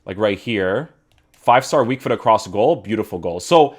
like right here. 5-star weak foot across goal, beautiful goal. So,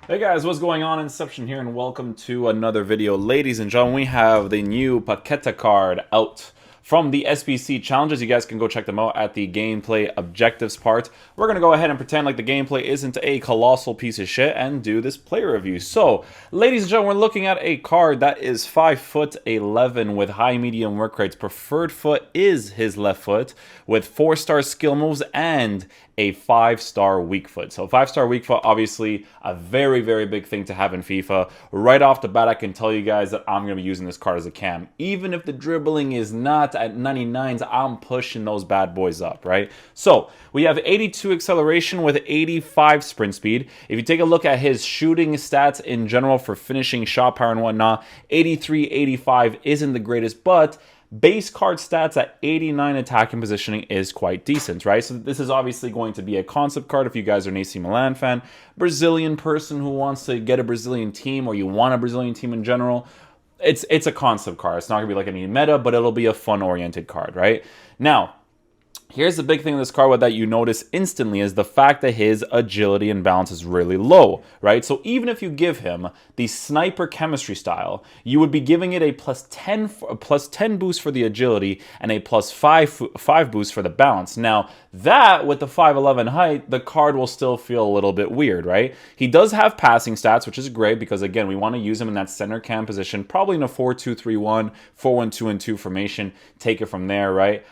hey guys, what's going on? Inception here, and welcome to another video. Ladies and gentlemen, we have the new Paqueta card out from the SBC challenges. You guys can go check them out at the gameplay objectives part. We're going to go ahead and pretend like the gameplay isn't a colossal piece of shit and do this player review. So, ladies and gentlemen, we're looking at a card that is 5'11" with high medium work rates. Preferred foot is his left foot with 4-star skill moves and a 5-star weak foot. So 5-star weak foot, obviously a very, very big thing to have in FIFA. Right off the bat, I can tell you guys that I'm going to be using this card as a cam. Even if the dribbling is not at 99s, I'm pushing those bad boys up, right? So we have 82 acceleration with 85 sprint speed. If you take a look at his shooting stats in general for finishing, shot power, and whatnot, 83, 85 isn't the greatest, but base card stats at 89 attacking positioning is quite decent, right? So this is obviously going to be a concept card if you guys are an AC Milan fan, Brazilian person who wants to get a Brazilian team, or you want a Brazilian team in general. It's a concept card. It's not going to be like any meta, but it'll be a fun-oriented card, right? Now, here's the big thing in this card that you notice instantly is the fact that his agility and balance is really low, right? So even if you give him the sniper chemistry style, you would be giving it a plus 10 boost for the agility and a plus 5 boost for the balance. Now, that with the 5'11" height, the card will still feel a little bit weird, right? He does have passing stats, which is great because, again, we want to use him in that center cam position, probably in a 4-2-3-1, 4-1-2-2 formation. Take it from there, right?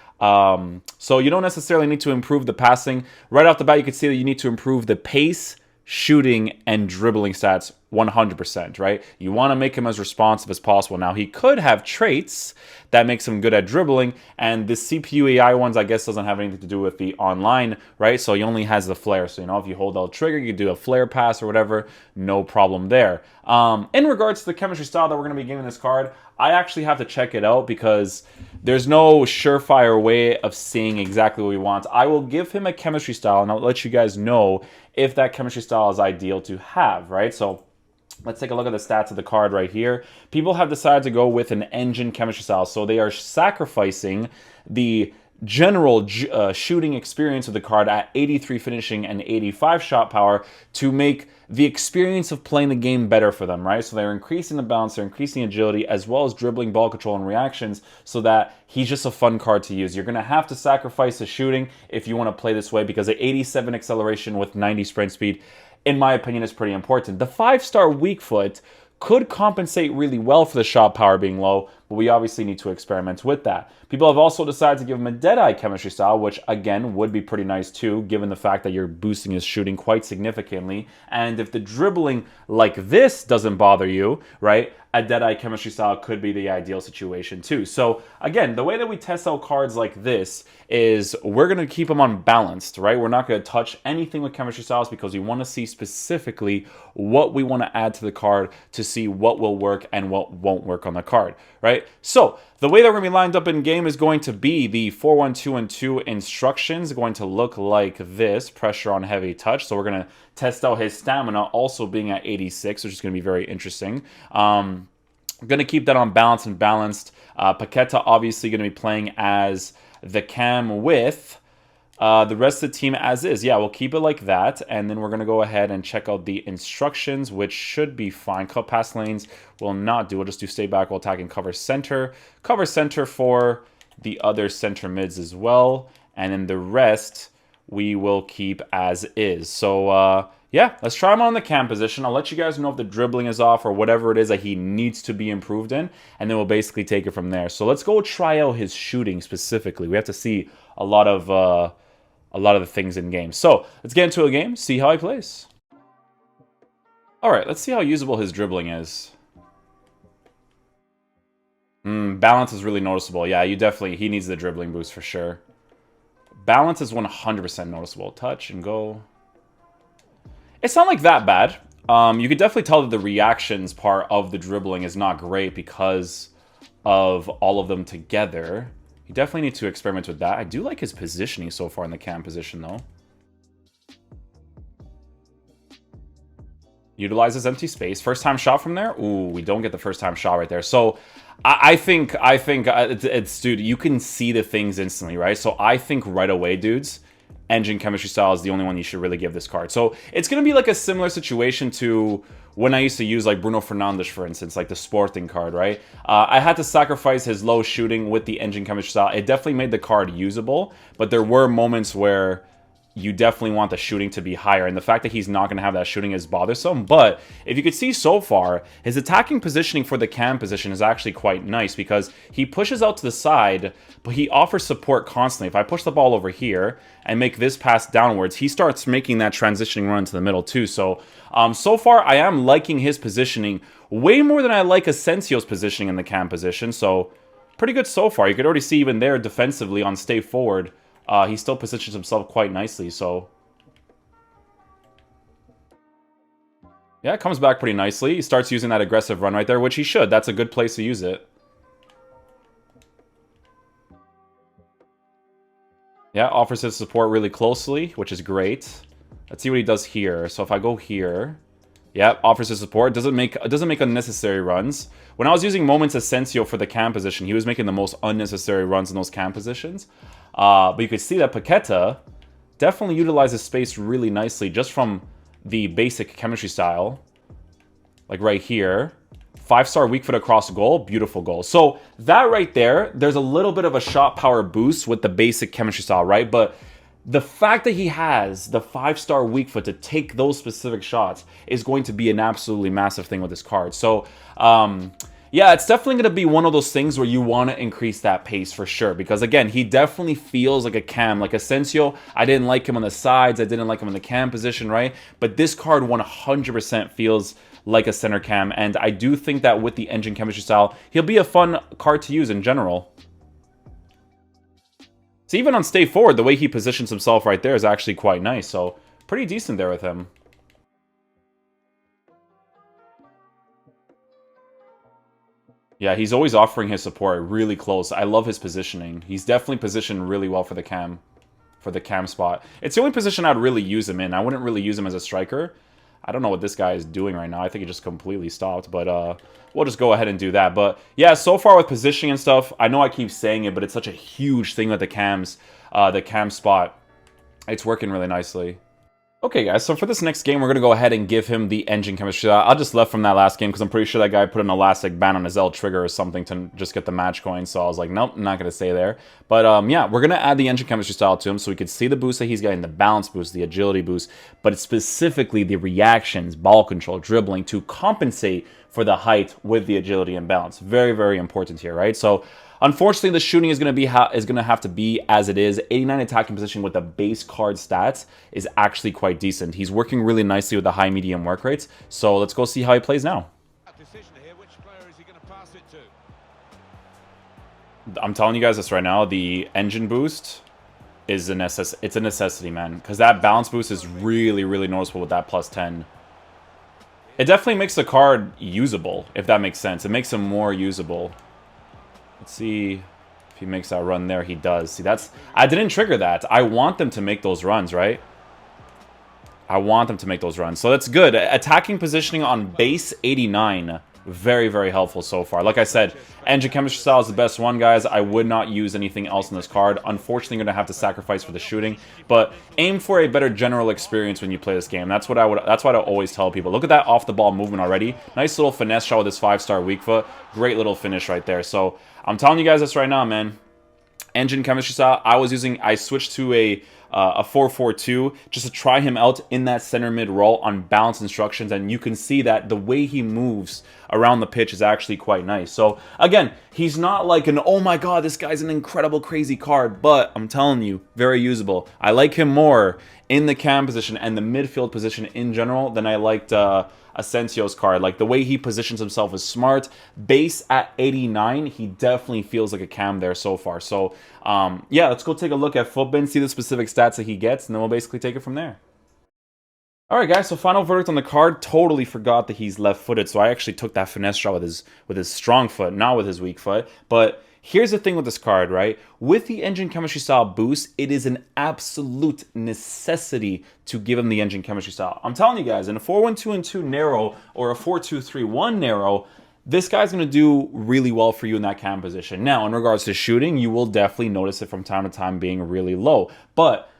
So you don't necessarily need to improve the passing. Right off the bat, you can see that you need to improve the pace, shooting, and dribbling stats 100%, right? You want to make him as responsive as possible. Now, he could have traits that makes him good at dribbling, and the CPU AI ones, I guess, doesn't have anything to do with the online, right? So he only has the flare. So, you know, if you hold L trigger, you can do a flare pass or whatever, no problem there. In regards to the chemistry style that we're going to be giving this card, I actually have to check it out because there's no surefire way of seeing exactly what we want. I will give him a chemistry style, and I'll let you guys know if that chemistry style is ideal to have, right? So let's take a look at the stats of the card right here. People have decided to go with an engine chemistry style, so they are sacrificing the general shooting experience of the card at 83 finishing and 85 shot power to make the experience of playing the game better for them, right? So they're increasing the balance, they're increasing agility, as well as dribbling, ball control, and reactions, so that he's just a fun card to use. You're going to have to sacrifice the shooting if you want to play this way, because the 87 acceleration with 90 sprint speed, in my opinion, is pretty important. The 5-star weak foot could compensate really well for the shot power being low, but we obviously need to experiment with that. People have also decided to give him a Deadeye chemistry style, which again would be pretty nice too, given the fact that you're boosting his shooting quite significantly. And if the dribbling like this doesn't bother you, right, a Deadeye chemistry style could be the ideal situation too. So again, the way that we test out cards like this is we're going to keep them unbalanced, right? We're not going to touch anything with chemistry styles because we want to see specifically what we want to add to the card to see what will work and what won't work on the card, right? So the way that we're going to be lined up in game is going to be the 4-1-2-2 instructions going to look like this: pressure on heavy touch. So we're going to test out his stamina also being at 86, which is going to be very interesting. I'm going to keep that on balance and balanced. Paqueta obviously going to be playing as the cam with the rest of the team as is. Yeah, we'll keep it like that. And then we're going to go ahead and check out the instructions, which should be fine. Cut pass lanes will not do. We'll just do stay back while attacking cover center. Cover center for the other center mids as well. And then the rest we will keep as is. So, yeah, let's try him on the cam position. I'll let you guys know if the dribbling is off or whatever it is that he needs to be improved in, and then we'll basically take it from there. So let's go try out his shooting specifically. We have to see a lot of the things in game. So let's get into a game, see how he plays. All right, let's see how usable his dribbling is. Balance is really noticeable. Yeah, he needs the dribbling boost for sure. Balance is 100% noticeable. Touch and go. It's not like that bad. You could definitely tell that the reactions part of the dribbling is not great because of all of them together. You definitely need to experiment with that. I do like his positioning so far in the cam position, though. Utilizes empty space. First time shot from there. Ooh, we don't get the first time shot right there. So I think it's dude, you can see the things instantly, right? So I think right away, dudes, engine chemistry style is the only one you should really give this card. So it's going to be like a similar situation to when I used to use like Bruno Fernandes, for instance, like the Sporting card, right? I had to sacrifice his low shooting with the engine chemistry style. It definitely made the card usable, but there were moments where you definitely want the shooting to be higher, and the fact that he's not going to have that shooting is bothersome. But if you could see so far, his attacking positioning for the cam position is actually quite nice because he pushes out to the side, but he offers support constantly. If I push the ball over here and make this pass downwards, he starts making that transitioning run to the middle too. So, so far, I am liking his positioning way more than I like Asensio's positioning in the cam position. So, pretty good so far. You could already see even there defensively on stay forward, he still positions himself quite nicely, so... yeah, it comes back pretty nicely. He starts using that aggressive run right there, which he should. That's a good place to use it. Yeah, offers his support really closely, which is great. Let's see what he does here. So if I go here... yeah, offers his support. Doesn't make unnecessary runs. When I was using Moments Asensio for the cam position, he was making the most unnecessary runs in those cam positions. But you could see that Paqueta definitely utilizes space really nicely just from the basic chemistry style. Like right here. 5-star weak foot across goal. Beautiful goal. So that right there, there's a little bit of a shot power boost with the basic chemistry style, right? But the fact that he has the 5-star weak foot to take those specific shots is going to be an absolutely massive thing with this card. So, yeah, it's definitely going to be one of those things where you want to increase that pace for sure. Because, again, he definitely feels like a cam. Like Asensio, I didn't like him on the sides. I didn't like him in the cam position, right? But this card 100% feels like a center cam. And I do think that with the engine chemistry style, he'll be a fun card to use in general. So even on stay forward, the way he positions himself right there is actually quite nice. So pretty decent there with him. Yeah, he's always offering his support really close. I love his positioning. He's definitely positioned really well for the cam spot. It's the only position I'd really use him in. I wouldn't really use him as a striker. I don't know what this guy is doing right now. I think he just completely stopped, but we'll just go ahead and do that. But yeah, so far with positioning and stuff, I know I keep saying it, but it's such a huge thing with the cam spot. It's working really nicely. Okay, guys, so for this next game, we're going to go ahead and give him the engine chemistry. I just left from that last game because I'm pretty sure that guy put an elastic band on his L trigger or something to just get the match coin. So I was like, nope, I'm not going to stay there. But yeah, we're going to add the engine chemistry style to him so we could see the boost that he's getting, the balance boost, the agility boost, but it's specifically the reactions, ball control, dribbling to compensate for the height with the agility and balance. Very, very important here, right? So unfortunately, the shooting is going to have to be as it is. 89 attacking position with the base card stats is actually quite decent. He's working really nicely with the high medium work rates. So let's go see how he plays now. I'm telling you guys this right now. The engine boost is a necessity, man, because that balance boost is really, really noticeable with that plus 10. It definitely makes the card usable, if that makes sense. It makes him more usable. Let's see if he makes that run there. He does. See, I didn't trigger that. I want them to make those runs, right? I want them to make those runs. So that's good. Attacking positioning on base 89. Very, very helpful so far. Like I said, engine chemistry style is the best one, guys. I would not use anything else in this card. Unfortunately, I'm going to have to sacrifice for the shooting. But aim for a better general experience when you play this game. That's what I always tell people. Look at that off-the-ball movement already. Nice little finesse shot with this 5-star weak foot. Great little finish right there. So I'm telling you guys this right now, man. Engine chemistry style. I switched to a 4-4-2 just to try him out in that center mid role on balance instructions, and you can see that the way he moves around the pitch is actually quite nice. So again, he's not like an, oh my god, this guy's an incredible crazy card, but I'm telling you, very usable. I like him more in the cam position and the midfield position in general than I liked Asensio's card. Like, the way he positions himself is smart. Base at 89, he definitely feels like a cam there so far. So yeah, let's go take a look at Footbin, see the specific stats that he gets, and then we'll basically take it from there. Alright guys, so final verdict on the card. Totally forgot that he's left-footed, so I actually took that finesse shot with his strong foot, not with his weak foot. But here's the thing with this card, right? With the engine chemistry style boost, it is an absolute necessity to give him the engine chemistry style. I'm telling you guys, in a 4-1-2-2 narrow or a 4-2-3-1 narrow, this guy's going to do really well for you in that cam position. Now, in regards to shooting, you will definitely notice it from time to time being really low. But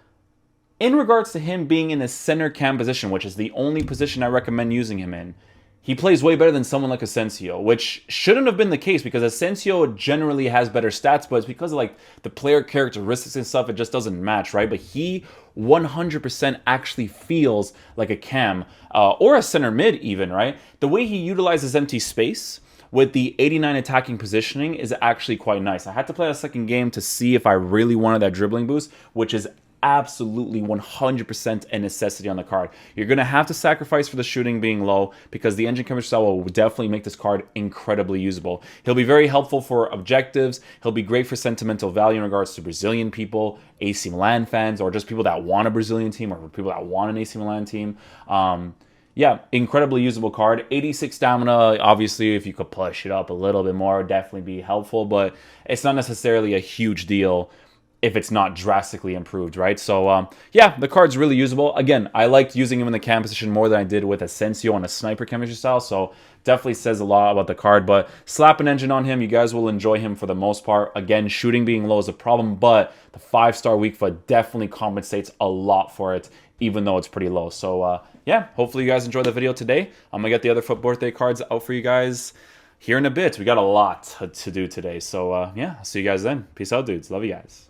in regards to him being in a center cam position, which is the only position I recommend using him in, he plays way better than someone like Asensio, which shouldn't have been the case because Asensio generally has better stats, but it's because of like the player characteristics and stuff, it just doesn't match, right? But he 100% actually feels like a cam or a center mid even, right? The way he utilizes empty space with the 89 attacking positioning is actually quite nice. I had to play a second game to see if I really wanted that dribbling boost, which is absolutely 100% a necessity on the card. You're going to have to sacrifice for the shooting being low because the engine chemistry style will definitely make this card incredibly usable. He'll be very helpful for objectives. He'll be great for sentimental value in regards to Brazilian people, AC Milan fans, or just people that want a Brazilian team or people that want an AC Milan team. Yeah, incredibly usable card. 86 stamina, obviously, if you could push it up a little bit more, would definitely be helpful, but it's not necessarily a huge deal if it's not drastically improved, right? So, yeah, the card's really usable. Again, I liked using him in the cam position more than I did with Asensio on a sniper chemistry style, so definitely says a lot about the card, but slap an engine on him. You guys will enjoy him for the most part. Again, shooting being low is a problem, but the 5-star weak foot definitely compensates a lot for it, even though it's pretty low. So, yeah, hopefully you guys enjoyed the video today. I'm going to get the other foot birthday cards out for you guys here in a bit. We got a lot to do today. So, yeah, I'll see you guys then. Peace out, dudes. Love you guys.